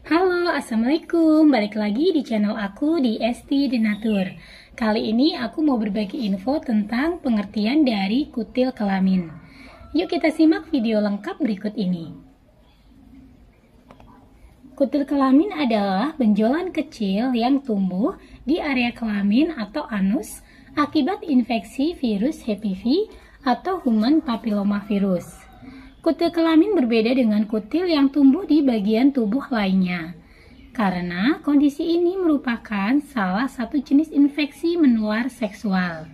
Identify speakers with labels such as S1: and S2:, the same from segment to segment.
S1: Halo, Assalamualaikum. Balik lagi di channel aku di Esti Denatur. Kali ini aku mau berbagi info tentang pengertian dari kutil kelamin. Yuk kita simak video lengkap berikut ini. Kutil kelamin adalah benjolan kecil yang tumbuh di area kelamin atau anus akibat infeksi virus HPV atau Human Papillomavirus. Kutil kelamin berbeda dengan kutil yang tumbuh di bagian tubuh lainnya, karena kondisi ini merupakan salah satu jenis infeksi menular seksual.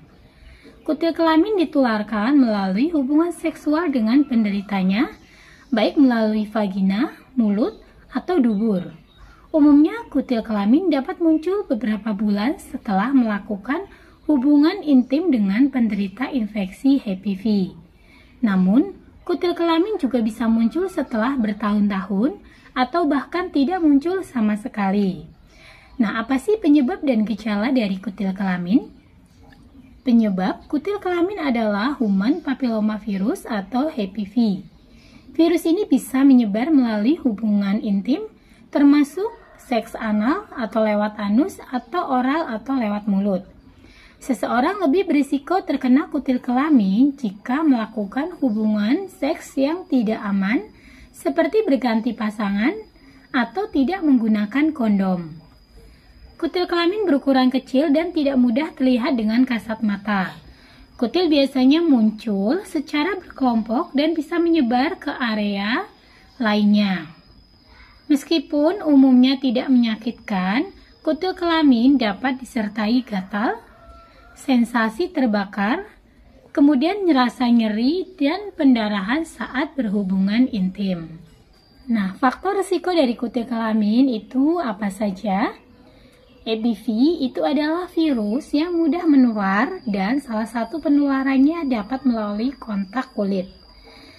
S1: Kutil kelamin ditularkan melalui hubungan seksual dengan penderitanya, baik melalui vagina, mulut, atau dubur. Umumnya, kutil kelamin dapat muncul beberapa bulan setelah melakukan hubungan intim dengan penderita infeksi HPV. Namun, kutil kelamin juga bisa muncul setelah bertahun-tahun atau bahkan tidak muncul sama sekali. Nah, apa sih penyebab dan gejala dari kutil kelamin? Penyebab kutil kelamin adalah Human Papillomavirus atau HPV. Virus ini bisa menyebar melalui hubungan intim, termasuk seks anal atau lewat anus atau oral atau lewat mulut. Seseorang lebih berisiko terkena kutil kelamin jika melakukan hubungan seks yang tidak aman, seperti berganti pasangan atau tidak menggunakan kondom. Kutil kelamin berukuran kecil dan tidak mudah terlihat dengan kasat mata. Kutil biasanya muncul secara berkelompok dan bisa menyebar ke area lainnya. Meskipun umumnya tidak menyakitkan, kutil kelamin dapat disertai gatal, sensasi terbakar, kemudian rasa nyeri dan pendarahan saat berhubungan intim. Nah, faktor risiko dari kutil kelamin itu apa saja? HPV itu adalah virus yang mudah menular dan salah satu penularannya dapat melalui kontak kulit.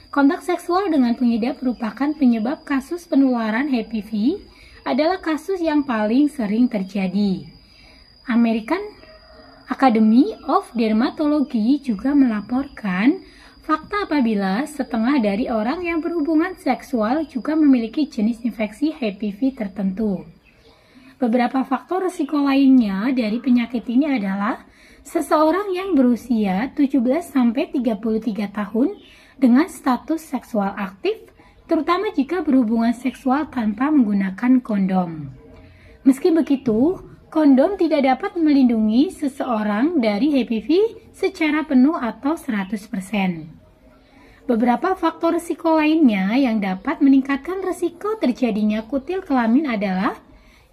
S1: Kontak seksual dengan pengidap merupakan penyebab kasus penularan HPV adalah kasus yang paling sering terjadi. American Academy of Dermatology juga melaporkan fakta apabila setengah dari orang yang berhubungan seksual juga memiliki jenis infeksi HPV tertentu. Beberapa faktor risiko lainnya dari penyakit ini adalah seseorang yang berusia 17-33 tahun dengan status seksual aktif, terutama jika berhubungan seksual tanpa menggunakan kondom. Meski begitu, kondom tidak dapat melindungi seseorang dari HPV secara penuh atau 100%. Beberapa faktor risiko lainnya yang dapat meningkatkan risiko terjadinya kutil kelamin adalah: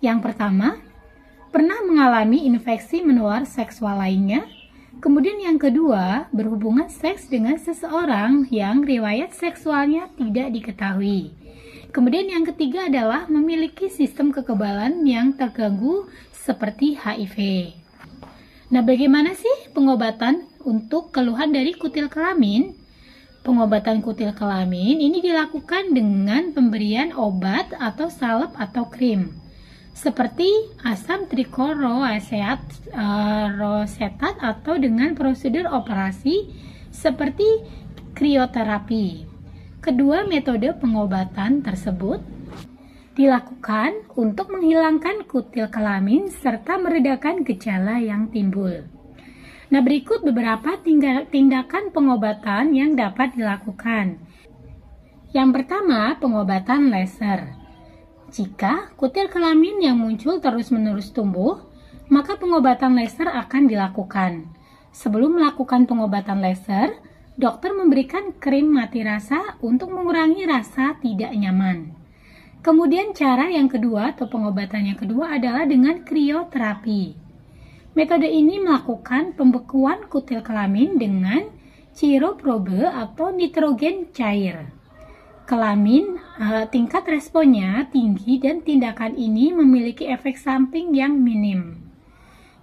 S1: yang pertama, pernah mengalami infeksi menular seksual lainnya. Kemudian yang kedua, berhubungan seks dengan seseorang yang riwayat seksualnya tidak diketahui. Kemudian yang ketiga adalah memiliki sistem kekebalan yang terganggu seperti HIV. Nah, bagaimana sih pengobatan untuk keluhan dari kutil kelamin? Pengobatan kutil kelamin ini dilakukan dengan pemberian obat atau salep atau krim, seperti asam trichloroacetat rosetat atau dengan prosedur operasi seperti krioterapi. Kedua metode pengobatan tersebut dilakukan untuk menghilangkan kutil kelamin serta meredakan gejala yang timbul. Nah, berikut beberapa tindakan pengobatan yang dapat dilakukan. Yang pertama, pengobatan laser. Jika kutil kelamin yang muncul terus-menerus tumbuh, maka pengobatan laser akan dilakukan. Sebelum melakukan pengobatan laser, dokter memberikan krim mati rasa untuk mengurangi rasa tidak nyaman. Kemudian cara yang kedua atau pengobatan yang kedua adalah dengan krioterapi. Metode ini melakukan pembekuan kutil kelamin dengan ciroprobe atau nitrogen cair. Kelamin tingkat responnya tinggi dan tindakan ini memiliki efek samping yang minim.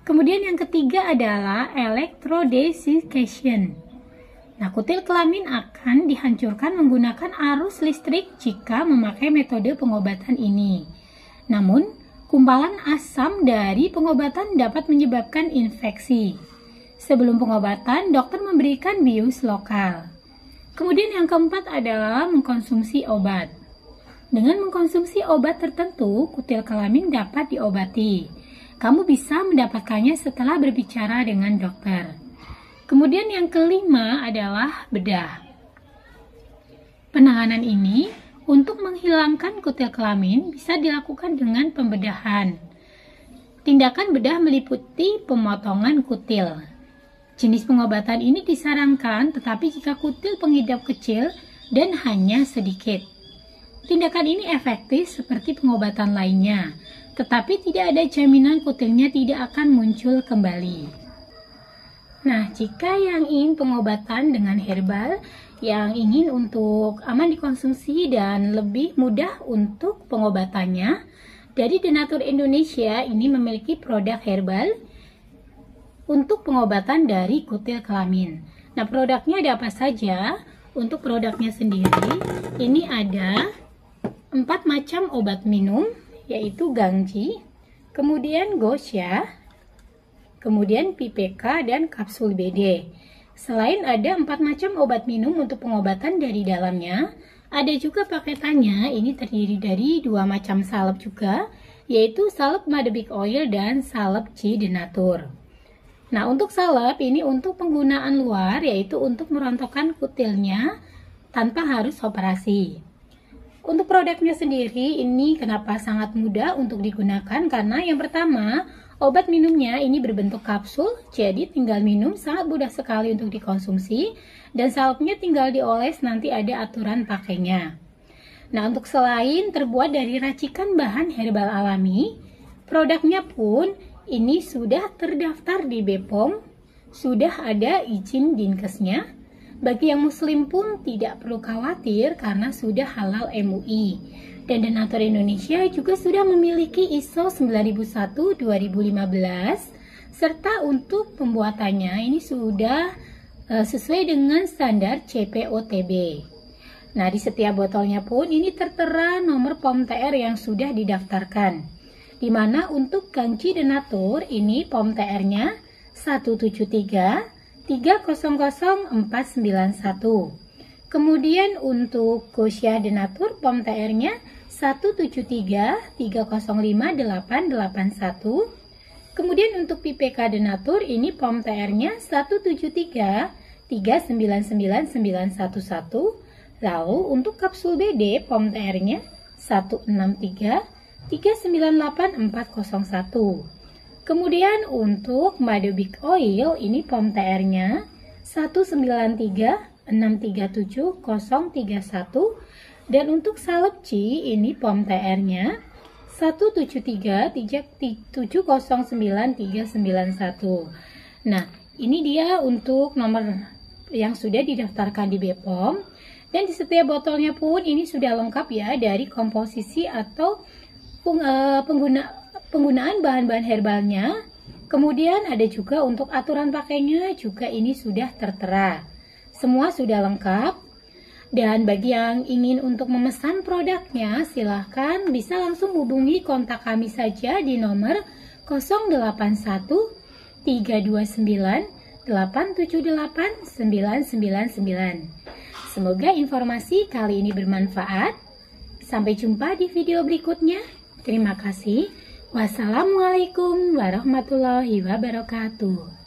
S1: Kemudian yang ketiga adalah electrodesiccation. Nah, kutil kelamin akan dihancurkan menggunakan arus listrik jika memakai metode pengobatan ini. Namun, kumpalan asam dari pengobatan dapat menyebabkan infeksi. Sebelum pengobatan, dokter memberikan bius lokal. Kemudian yang keempat adalah mengkonsumsi obat. Dengan mengkonsumsi obat tertentu, kutil kelamin dapat diobati. Kamu bisa mendapatkannya setelah berbicara dengan dokter. Kemudian yang kelima adalah bedah. Penanganan ini untuk menghilangkan kutil kelamin bisa dilakukan dengan pembedahan. Tindakan bedah meliputi pemotongan kutil. Jenis pengobatan ini disarankan, tetapi jika kutil pengidap kecil dan hanya sedikit. Tindakan ini efektif seperti pengobatan lainnya, tetapi tidak ada jaminan kutilnya tidak akan muncul kembali. Nah, jika yang ingin pengobatan dengan herbal, yang ingin untuk aman dikonsumsi dan lebih mudah untuk pengobatannya, dari Denatur Indonesia ini memiliki produk herbal untuk pengobatan dari kutil kelamin. Nah, produknya ada apa saja? Untuk produknya sendiri, ini ada 4 macam obat minum, yaitu Gangji, kemudian Gosha, kemudian PPK, dan kapsul BD. Selain ada 4 macam obat minum untuk pengobatan dari dalamnya, ada juga paketannya, ini terdiri dari 2 macam salep juga, yaitu salep Madebik Oil dan salep C Denatur. Nah, untuk salep ini untuk penggunaan luar, yaitu untuk merontokkan kutilnya tanpa harus operasi. Untuk produknya sendiri, ini kenapa sangat mudah untuk digunakan, karena yang pertama, obat minumnya ini berbentuk kapsul, jadi tinggal minum, sangat mudah sekali untuk dikonsumsi, dan salepnya tinggal dioles, nanti ada aturan pakainya. Nah, untuk selain terbuat dari racikan bahan herbal alami, produknya pun ini sudah terdaftar di BPOM, sudah ada izin Dinkesnya. Bagi yang muslim pun tidak perlu khawatir karena sudah halal MUI. Dan Denatur Indonesia juga sudah memiliki ISO 9001-2015 serta untuk pembuatannya ini sudah sesuai dengan standar CPOTB. Nah, di setiap botolnya pun ini tertera nomor POM TR yang sudah didaftarkan. Di mana untuk Gangji Denatur ini POM TR-nya 173 300491. Kemudian untuk Gosha Denatur POM TR-nya 173305881. Kemudian untuk PPK Denatur ini POM TR-nya 173399911. Lalu untuk kapsul BD POM TR-nya 1633984401. Kemudian untuk Madebik Oil ini POM TR-nya 193637031 dan untuk salep C ini POM TR-nya 173709391. Nah, ini dia untuk nomor yang sudah didaftarkan di BPOM, dan di setiap botolnya pun ini sudah lengkap ya dari komposisi atau penggunaan bahan-bahan herbalnya. Kemudian ada juga untuk aturan pakainya juga ini sudah tertera. Semua sudah lengkap. Dan bagi yang ingin untuk memesan produknya, silahkan bisa langsung hubungi kontak kami saja di nomor 081 329 878 999. Semoga informasi kali ini bermanfaat. Sampai jumpa di video berikutnya. Terima kasih. Wassalamualaikum warahmatullahi wabarakatuh.